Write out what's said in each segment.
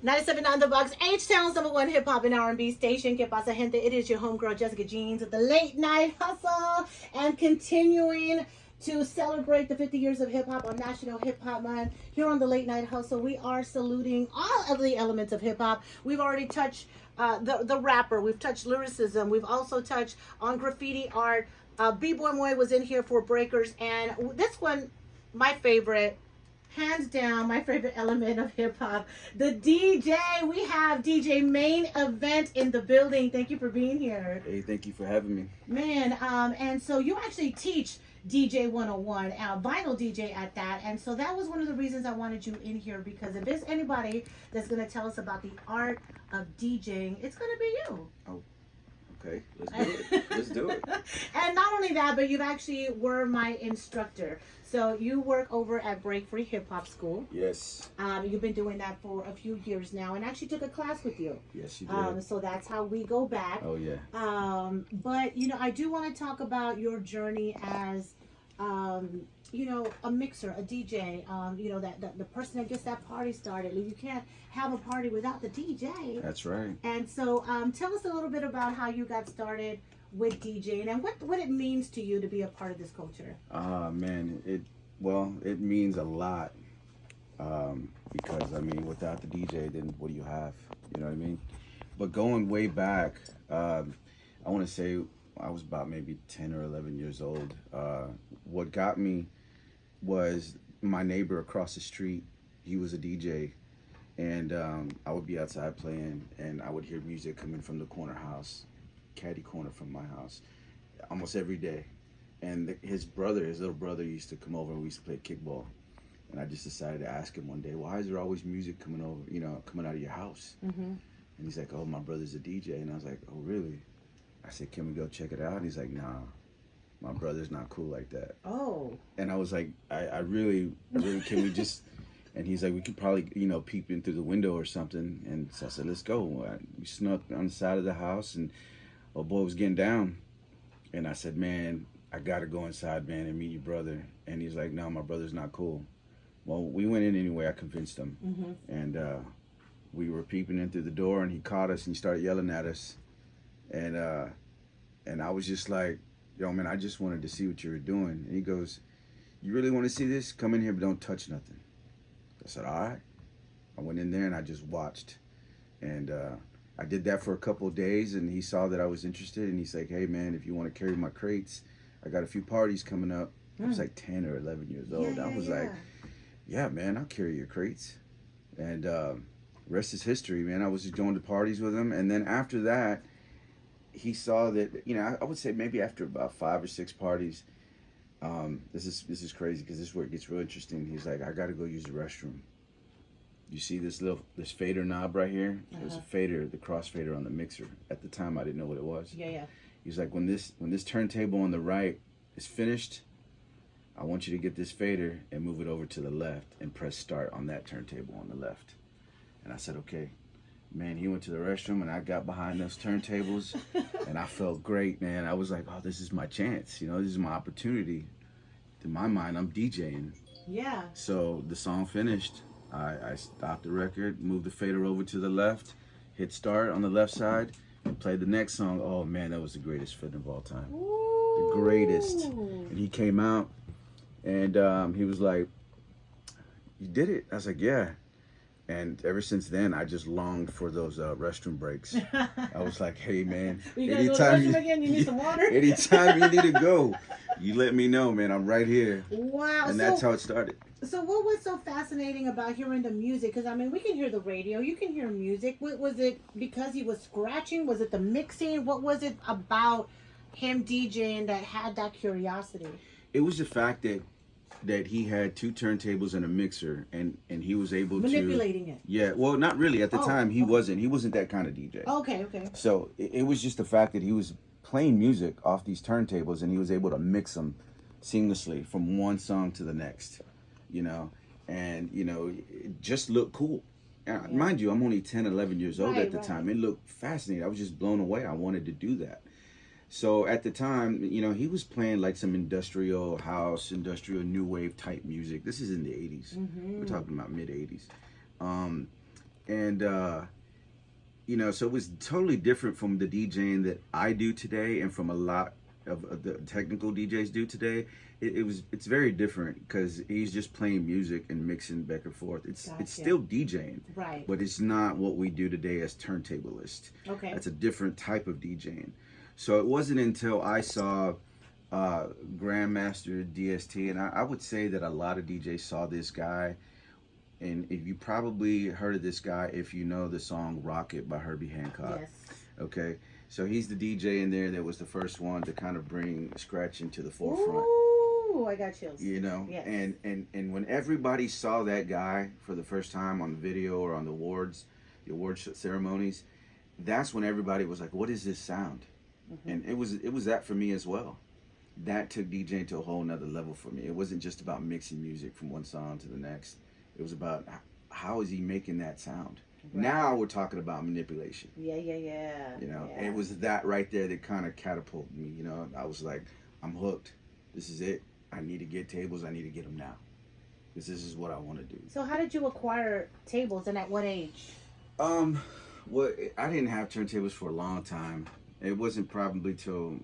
97 on the box, H-Town's #1 hip-hop and R&B station. Que pasa, gente? It is your homegirl, Jessica Jeanz, with the Late Night Hustle. And continuing to celebrate the 50 years of hip-hop on National Hip-Hop Month. Here on the Late Night Hustle, we are saluting all of the elements of hip-hop. We've already touched the rapper. We've touched lyricism. We've also touched on graffiti art. B-Boy Moy was in here for breakers. And this one, my favorite, hands down, my favorite element of hip hop, the DJ. We have DJ Main Event in the building. Thank you for being here. Hey, thank you for having me. Man, and so you actually teach DJ 101, vinyl DJ at that. And so that was one of the reasons I wanted you in here, because if there's anybody that's going to tell us about the art of DJing, it's going to be you. Oh. Okay, let's do it. Let's do it. And not only that, but you've actually were my instructor. So you work over at Break Free Hip Hop School. Yes. You've been doing that for a few years now, and actually took a class with you. Yes, you did. So that's how we go back. Oh yeah. But you know, I do want to talk about your journey as, you know, a mixer, a DJ. You know, that the person that gets that party started. You can't have a party without the DJ. That's right. And so, tell us a little bit about how you got started with DJing and what it means to you to be a part of this culture. Man, it means a lot. Because I mean, without the DJ, then what do you have? You know what I mean? But going way back, I want to say I was about maybe 10 or 11 years old. What got me was my neighbor across the street. He was a DJ, and I would be outside playing, and I would hear music coming from the corner house, caddy corner from my house, almost every day. And his little brother used to come over, and we used to play kickball. And I just decided to ask him one day, why is there always music coming out of your house? Mm-hmm. And he's like, oh, my brother's a DJ. And I was like, oh, really? I said, can we go check it out? And he's like, nah, my brother's not cool like that. Oh. And I was like, I really, can we just... And he's like, we could probably, peep in through the window or something. And so I said, let's go. We snuck on the side of the house, and old boy was getting down. And I said, man, I got to go inside, man, and meet your brother. And he's like, no, my brother's not cool. Well, we went in anyway. I convinced him. Mm-hmm. And we were peeping in through the door, and he caught us, and he started yelling at us. And I was just like, yo, man, I just wanted to see what you were doing. And he goes, you really want to see this? Come in here, but don't touch nothing. I said, all right. I went in there and I just watched. And I did that for a couple of days, and he saw that I was interested, and he's like, hey, man, if you want to carry my crates, I got a few parties coming up. I was like 10 or 11 years old. I was like, yeah, man, I'll carry your crates. And rest is history, man. I was just going to parties with him. And then after that, he saw that, I would say maybe after about 5 or 6 parties, this is crazy, because this is where it gets real interesting. He's like, I got to go use the restroom. You see this fader knob right here? It was a fader, the crossfader on the mixer. At the time, I didn't know what it was. Yeah. He's like, when this turntable on the right is finished, I want you to get this fader and move it over to the left and press start on that turntable on the left. And I said, okay. Man, he went to the restroom, and I got behind those turntables, and I felt great, man. I was like, oh, this is my chance. This is my opportunity. In my mind, I'm DJing. Yeah. So the song finished. I stopped the record, moved the fader over to the left, hit start on the left side, and played the next song. Oh, man, that was the greatest fit of all time. Ooh. The greatest. And he came out, and he was like, you did it? I was like, yeah. And ever since then, I just longed for those restroom breaks. I was like, hey, man, anytime you need some water? Anytime you need to go, you let me know, man. I'm right here. Wow. And that's how it started. So what was so fascinating about hearing the music? Because, I mean, we can hear the radio. You can hear music. What was it because he was scratching? Was it the mixing? What was it about him DJing that had that curiosity? It was the fact that he had 2 turntables and a mixer, and he was able manipulating it. Yeah, well, not really. At the time, he wasn't that kind of DJ. Okay. So it was just the fact that he was playing music off these turntables, and he was able to mix them seamlessly from one song to the next, and it just looked cool. Mind you, I'm only 10, 11 years old at the time. It looked fascinating. I was just blown away. I wanted to do that. So at the time, he was playing like some industrial house, industrial new wave type music. This is in the 80s. Mm-hmm. We're talking about mid 80s. and so it was totally different from the DJing that I do today, and from a lot of the technical DJs do today. It's very different because he's just playing music and mixing back and forth. It's still DJing, right? But it's not what we do today as turntablists. Okay, that's a different type of DJing. So it wasn't until I saw Grandmaster DST, and I would say that a lot of DJs saw this guy. And if you probably heard of this guy if you know the song Rocket by Herbie Hancock. Yes. Okay. So he's the DJ in there that was the first one to kind of bring scratching to the forefront. Ooh, I got chills. Yes. And when everybody saw that guy for the first time on video or on the awards ceremonies, that's when everybody was like, what is this sound? Mm-hmm. And it was that for me as well. That took DJing to a whole nother level for me. It wasn't just about mixing music from one song to the next. It was about how is he making that sound. Right. Now we're talking about manipulation. Yeah. And it was that right there that kind of catapulted me. I was like, I'm hooked. This is it. I need to get tables. I need to get them now, because this is what I want to do. So how did you acquire tables, and at what age? Well, I didn't have turntables for a long time. It wasn't probably till,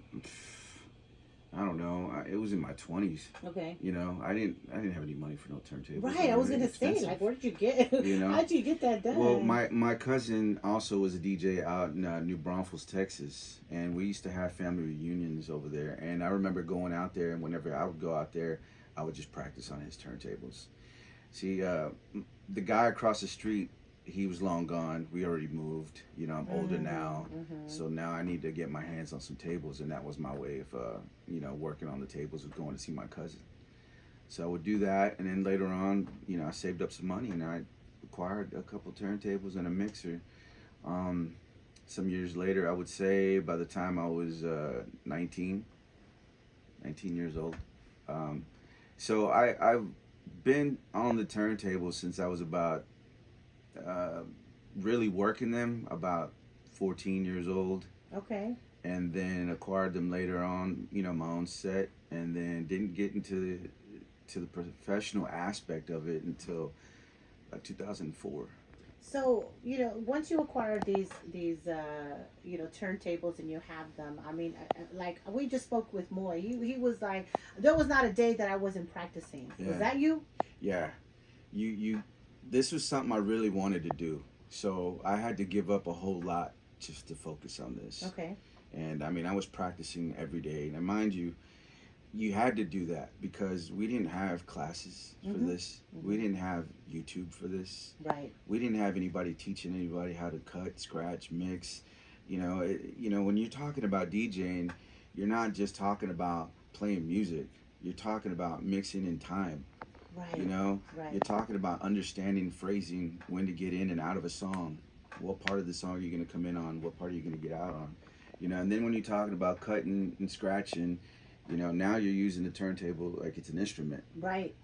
I don't know. It was in my 20s. Okay. I didn't have any money for no turntables. Right. I was gonna say, like, where did you get? How'd you get that done? Well, my cousin also was a DJ out in New Braunfels, Texas, and we used to have family reunions over there. And I remember going out there, and whenever I would go out there, I would just practice on his turntables. See, the guy across the street, he was long gone. We already moved. I'm older now, so now I need to get my hands on some tables, and that was my way of, working on the tables, was going to see my cousin. So I would do that, and then later on, I saved up some money, and I acquired a couple turntables and a mixer. Some years later, I would say by the time I was 19 years old. So I've been on the turntables since I was about really working them about 14 years old. Okay. And then acquired them later on, my own set, and then didn't get into the professional aspect of it until 2004. So, once you acquire these turntables and you have them, I mean, like we just spoke with Moy. He was like, there was not a day that I wasn't practicing. Yeah. Was that you? Yeah. This was something I really wanted to do. So I had to give up a whole lot just to focus on this. Okay. And I mean, I was practicing every day. And mind you, you had to do that because we didn't have classes for this. We didn't have YouTube for this. Right. We didn't have anybody teaching anybody how to cut, scratch, mix. When you're talking about DJing, you're not just talking about playing music. You're talking about mixing in time. Right. Right. You're talking about understanding phrasing, when to get in and out of a song. What part of the song are you going to come in on? What part are you going to get out on? And then when you're talking about cutting and scratching, now you're using the turntable like it's an instrument. Right.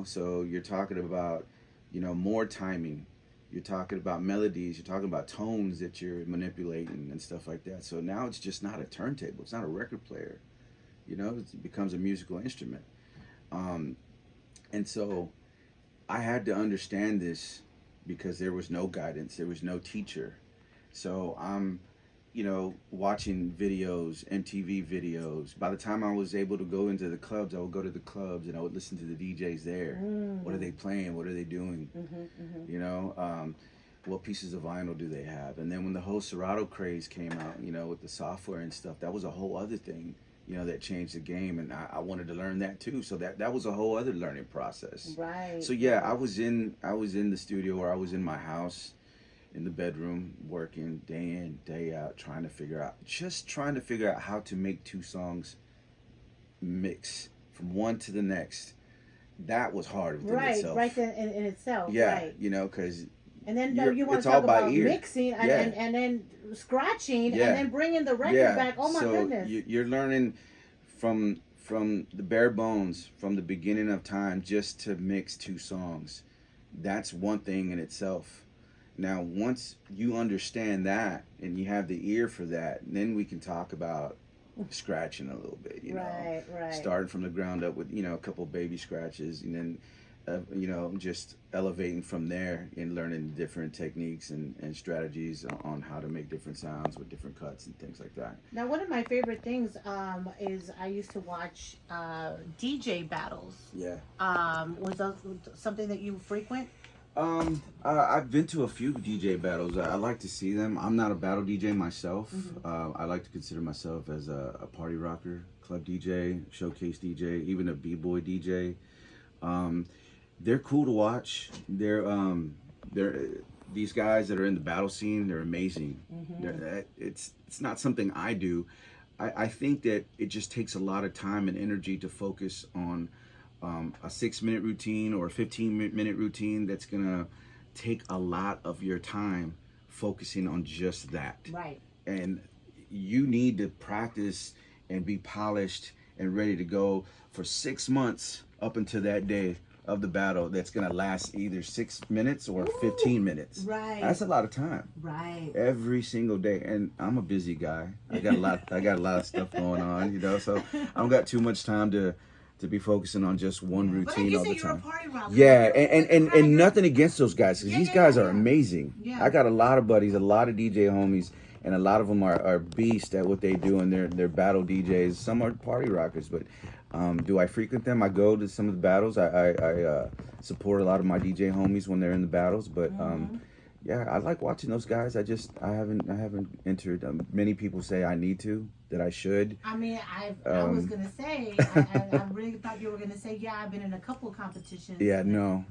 So you're talking about, more timing. You're talking about melodies. You're talking about tones that you're manipulating and stuff like that. So now it's just not a turntable. It's not a record player. It becomes a musical instrument. And so I had to understand this because there was no guidance. There was no teacher. So I'm, watching videos, MTV videos. By the time I was able to go into the clubs, I would go to the clubs and I would listen to the DJs there. What are they playing? What are they doing? What pieces of vinyl do they have? And then when the whole Serato craze came out, with the software and stuff, that was a whole other thing, that changed the game. And I wanted to learn that too. So that was a whole other learning process. Right. So yeah, I was in the studio, or I was in my house, in the bedroom, working day in, day out, trying to figure out how to make two songs mix from one to the next. That was hard within itself. Right, in itself. Yeah, right. Because and then you want to talk about mixing and then scratching and then bringing the record back. Oh my goodness! You're learning from the bare bones, from the beginning of time, just to mix two songs. That's one thing in itself. Now, once you understand that and you have the ear for that, then we can talk about scratching a little bit, Right. starting from the ground up with, a couple baby scratches, and then just elevating from there and learning different techniques and strategies on how to make different sounds with different cuts and things like that. Now, one of my favorite things is I used to watch DJ battles. Yeah. Was that something that you frequent? I've been to a few DJ battles. I like to see them. I'm not a battle DJ myself. I like to consider myself as a party rocker, club DJ, showcase DJ, even a b-boy DJ. They're cool to watch. They're these guys that are in the battle scene. They're amazing. It's not something I do. I think that it just takes a lot of time and energy to focus on a 6-minute routine or a 15-minute routine that's gonna take a lot of your time focusing on just that. Right. And you need to practice and be polished and ready to go for 6 months up until that day of the battle that's gonna last either 6 minutes or 15 minutes. Right. That's a lot of time. Right. Every single day. And I'm a busy guy. I got a lot of stuff going on, so I don't got too much time to be focusing on just one routine all the time. You're a party rocker. Yeah, and nothing against those guys, because these guys are amazing. Yeah. I got a lot of buddies, a lot of DJ homies, and a lot of them are beasts at what they do, and they're battle DJs. Some are party rockers, but do I frequent them? I go to some of the battles. I support a lot of my DJ homies when they're in the battles, but yeah, I like watching those guys. I haven't entered. Many people say I need to, that I should. I mean, I was gonna say, I really thought you were gonna say, yeah, I've been in a couple competitions. Yeah, no.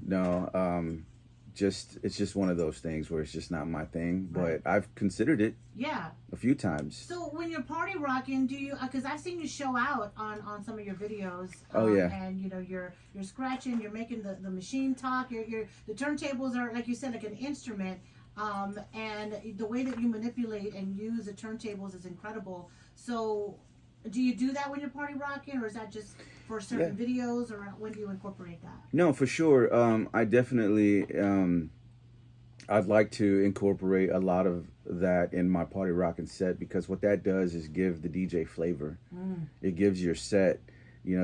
It's just one of those things where it's just not my thing, but I've considered it. Yeah. A few times. So when you're party rocking, do you? Because I've seen you show out on some of your videos. Oh yeah. And you're scratching, you're making the machine talk. The turntables are, like you said, like an instrument. And the way that you manipulate and use the turntables is incredible. So, do you do that when you're party rocking, or is that just for certain videos, or when do you incorporate that? No, for sure. I definitely, I'd like to incorporate a lot of that in my party rocking set, because what that does is give the DJ flavor. It gives your set,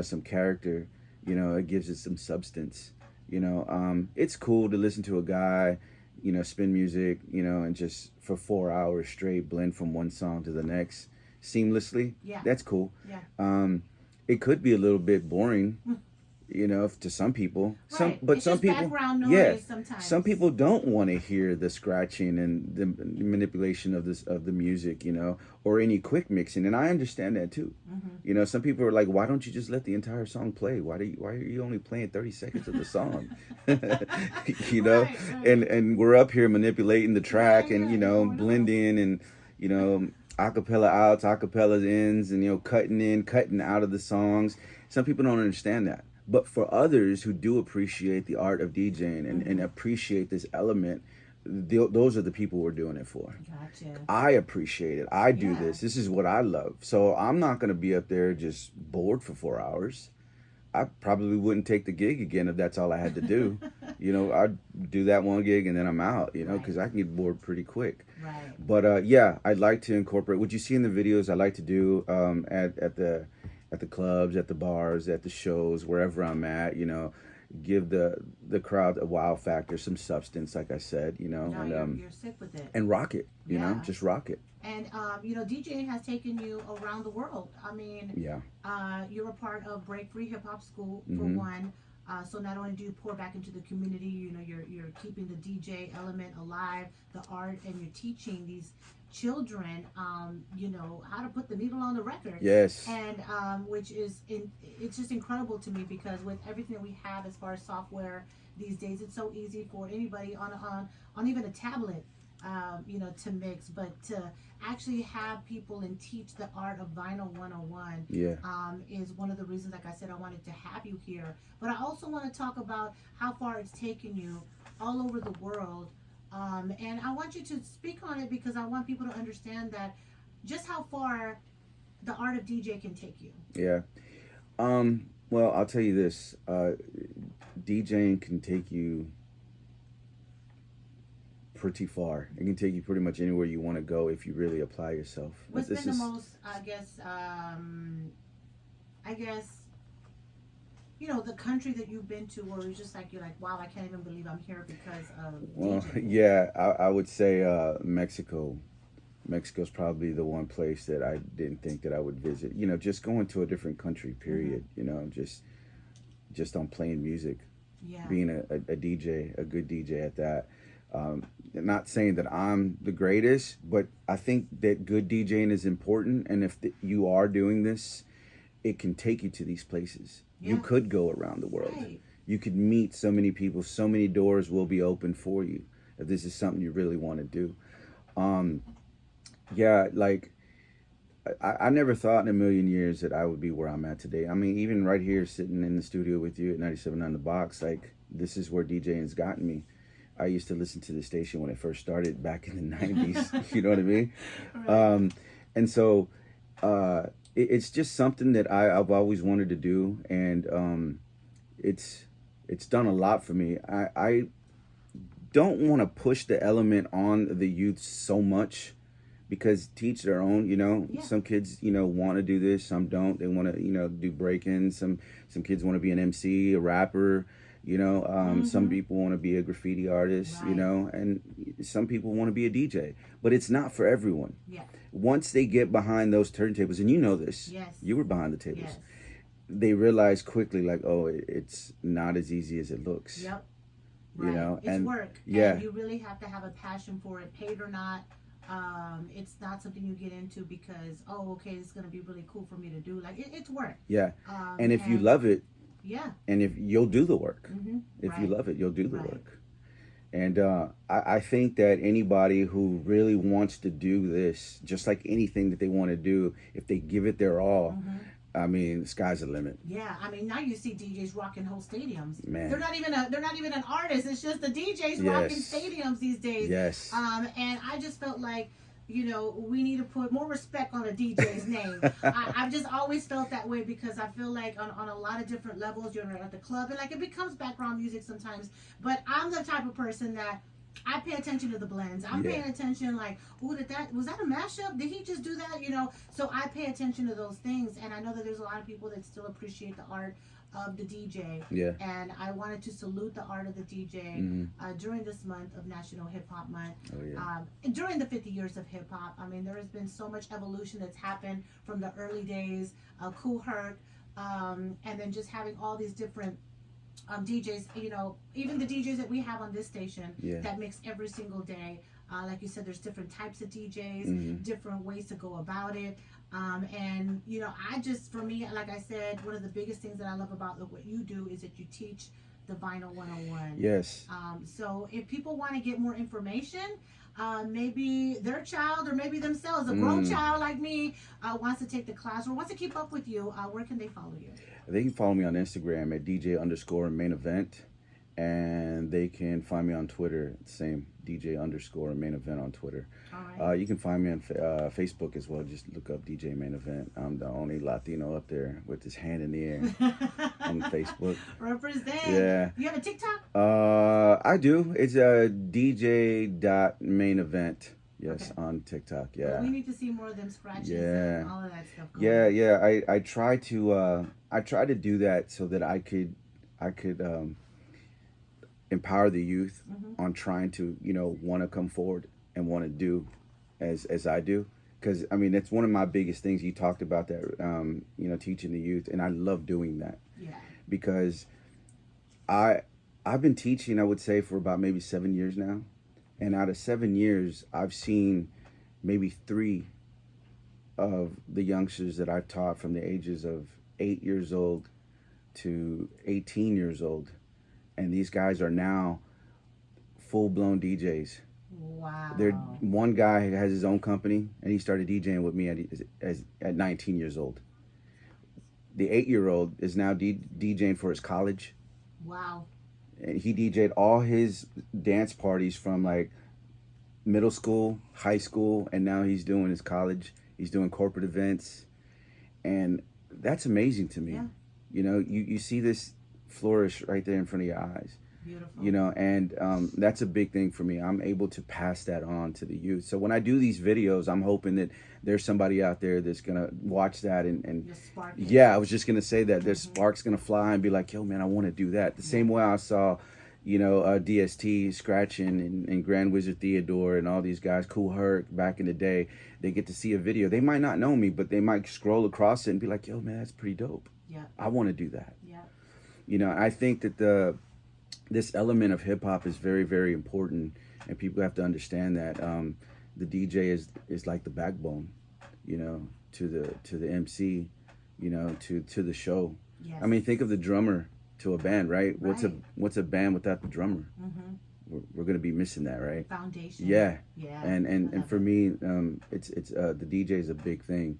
some character. It gives it some substance. It's cool to listen to a guy, spin music, and just for 4 hours straight blend from one song to the next seamlessly. Yeah. That's cool. Yeah. It could be a little bit boring, to some people. Right. Some people, background noise sometimes. Some people don't want to hear the scratching and the manipulation of the music, or any quick mixing, and I understand that too. Some people are like, why don't you just let the entire song play? Why are you only playing 30 seconds of the song? Right. And we're up here manipulating the track and blending and acapella outs, acapella ins, and cutting in, cutting out of the songs. Some people don't understand that. But for others who do appreciate the art of DJing and appreciate this element, those are the people we're doing it for. Gotcha. I appreciate it. I do this. This is what I love. So I'm not going to be up there just bored for 4 hours. I probably wouldn't take the gig again if that's all I had to do. I'd do that one gig and then I'm out, because I can get bored pretty quick. Right. But yeah, I'd like to incorporate what you see in the videos. I like to do at the clubs, at the bars, at the shows, wherever I'm at, give the crowd a wow factor, some substance, like I said, and you're sick with it. And rock it, just rock it. And DJing has taken you around the world. I mean, you're a part of Break Free Hip Hop School for one. So not only do you pour back into the community, you're keeping the DJ element alive, the art, and you're teaching these children, how to put the needle on the record. Yes. And it's just incredible to me, because with everything that we have as far as software these days, it's so easy for anybody on even a tablet, to mix, but to actually have people and teach the art of vinyl 101 is one of the reasons, like I said, I wanted to have you here. But I also want to talk about how far it's taken you all over the world. And I want you to speak on it, because I want people to understand that just how far the art of DJ can take you. Yeah. Well, I'll tell you this. DJing can take you pretty far. It can take you pretty much anywhere you want to go if you really apply yourself. What's been the most, I guess, the country that you've been to, where it's just like you're like, wow, I can't even believe I'm here because of Well, DJ. yeah, I would say Mexico. Mexico's probably the one place that I didn't think that I would visit. Just going to a different country, period. Just on playing music, Yeah. being a DJ, a good DJ at that. Not saying that I'm the greatest, but I think that good DJing is important. And if you are doing this, it can take you to these places. You Yeah. could go around the world. Right. You could meet so many people. So many doors will be open for you if this is something you really want to do. Yeah, like I never thought in a million years that I would be where I'm at today. I mean, even right here sitting in the studio with you at 97 on the box, like this is where DJing has gotten me. I used to listen to the station when it first started back in the 90s. You know what I mean? Right. And so it's just something that I've always wanted to do. And it's done a lot for me. I don't want to push the element on the youth so much, because teach their own. Yeah. Some kids want to do this, some don't. They want to do break-ins. Some kids want to be an MC, a rapper. Some people want to be a graffiti artist. Right. And some people want to be a DJ, but it's not for everyone. Yeah. Once they get behind those turntables, and you know this, Yes. you were behind the tables. Yes. They realize quickly, like, oh, it's not as easy as it looks. Yep. Right. It's and work. yeah. And you really have to have a passion for it, paid or not. It's not something you get into because, oh, okay, it's going to be really cool for me to do. Like, it's work. Yeah. And if you love it, yeah. and if you'll do the work, if Right. you love it, you'll do the Right. work. And I think that anybody who really wants to do this, just like anything that they want to do, if they give it their all, I mean, the sky's the limit. Yeah, I mean, now you see DJs rocking whole stadiums. Man. They're not even an artist. It's just the DJs Yes. rocking stadiums these days. Yes. And I just felt like, we need to put more respect on a DJ's name. I've just always felt that way, because I feel like on a lot of different levels, you're at the club, and like it becomes background music sometimes. But I'm the type of person that I pay attention to the blends. I'm paying attention, like, was that a mashup? Did he just do that? So I pay attention to those things, and I know that there's a lot of people that still appreciate the art of the DJ. Yeah. And I wanted to salute the art of the DJ during this month of National Hip Hop Month. Oh, yeah. During the 50 years of hip hop. I mean, there has been so much evolution that's happened from the early days, Kool Herc, and then just having all these different DJs, even the DJs that we have on this station that mix every single day. Like you said, there's different types of DJs, different ways to go about it. And for me, like I said, one of the biggest things that I love about what you do is that you teach the Vinyl 101. Yes. So if people want to get more information, maybe their child or maybe themselves, a grown child like me, wants to take the class or wants to keep up with you, where can they follow you? They can follow me on Instagram at DJ_main event. And they can find me on Twitter, same DJ_main event on Twitter. All right. You can find me on Facebook as well. Just look up DJ Main Event. I'm the only Latino up there with his hand in the air on Facebook. Represent. Yeah. You have a TikTok? I do. It's DJ.main event. Yes, Okay. on TikTok. Yeah. Well, we need to see more of them scratches Yeah. and all of that stuff going Yeah, on. yeah. I try to do that so that I could empower the youth on trying to want to come forward and want to do as I do, because I mean that's one of my biggest things. You talked about that, teaching the youth, and I love doing that. Yeah. Because I've been teaching, I would say, for about maybe 7 years now, and out of 7 years I've seen maybe 3 of the youngsters that I've taught from the ages of 8 years old to 18 years old. And these guys are now full-blown DJs. Wow. One guy has his own company, and he started DJing with me at 19 years old. The 8-year-old is now DJing for his college. Wow. And he DJ'd all his dance parties from like middle school, high school, and now he's doing his college. He's doing corporate events, and that's amazing to me. Yeah. You see this flourish right there in front of your eyes. Beautiful. You know, and that's a big thing for me. I'm able to pass that on to the youth. So when I do these videos, I'm hoping that there's somebody out there that's gonna watch that and yeah, I was just gonna say that there's sparks gonna fly and be like, yo man, I want to do that. The same way I saw, you know, DST scratching and Grand Wizard Theodore and all these guys, Cool Herc back in the day. They get to see a video. They might not know me, but they might scroll across it and be like, yo man, that's pretty dope. Yeah, I want to do that. yeah. You know, I think that this element of hip hop is very, very important, and people have to understand that the DJ is like the backbone, you know, to the MC, you know, to the show. Yes. I mean, think of the drummer to a band, right? What's a band without the drummer? We're gonna be missing that, right? Foundation. Yeah. Yeah. And for me, it's the DJ is a big thing,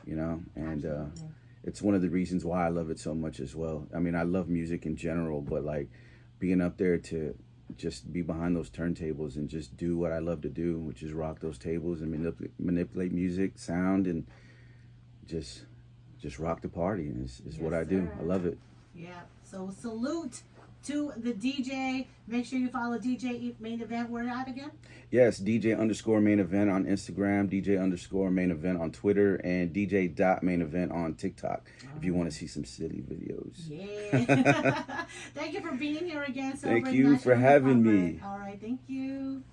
you know, and it's one of the reasons why I love it so much as well. I mean, I love music in general, but like being up there to just be behind those turntables and just do what I love to do, which is rock those tables and manipulate music, sound, and just rock the party is what I do. I love it. Yeah. So salute to the DJ. Make sure you follow DJ Main Event. Where at again? Yes, DJ_main event on Instagram, DJ_main event on Twitter, and DJ.main event on TikTok. If you want to see some silly videos. Yeah. Thank you for being here again. Thank you for having me. All right. Thank you.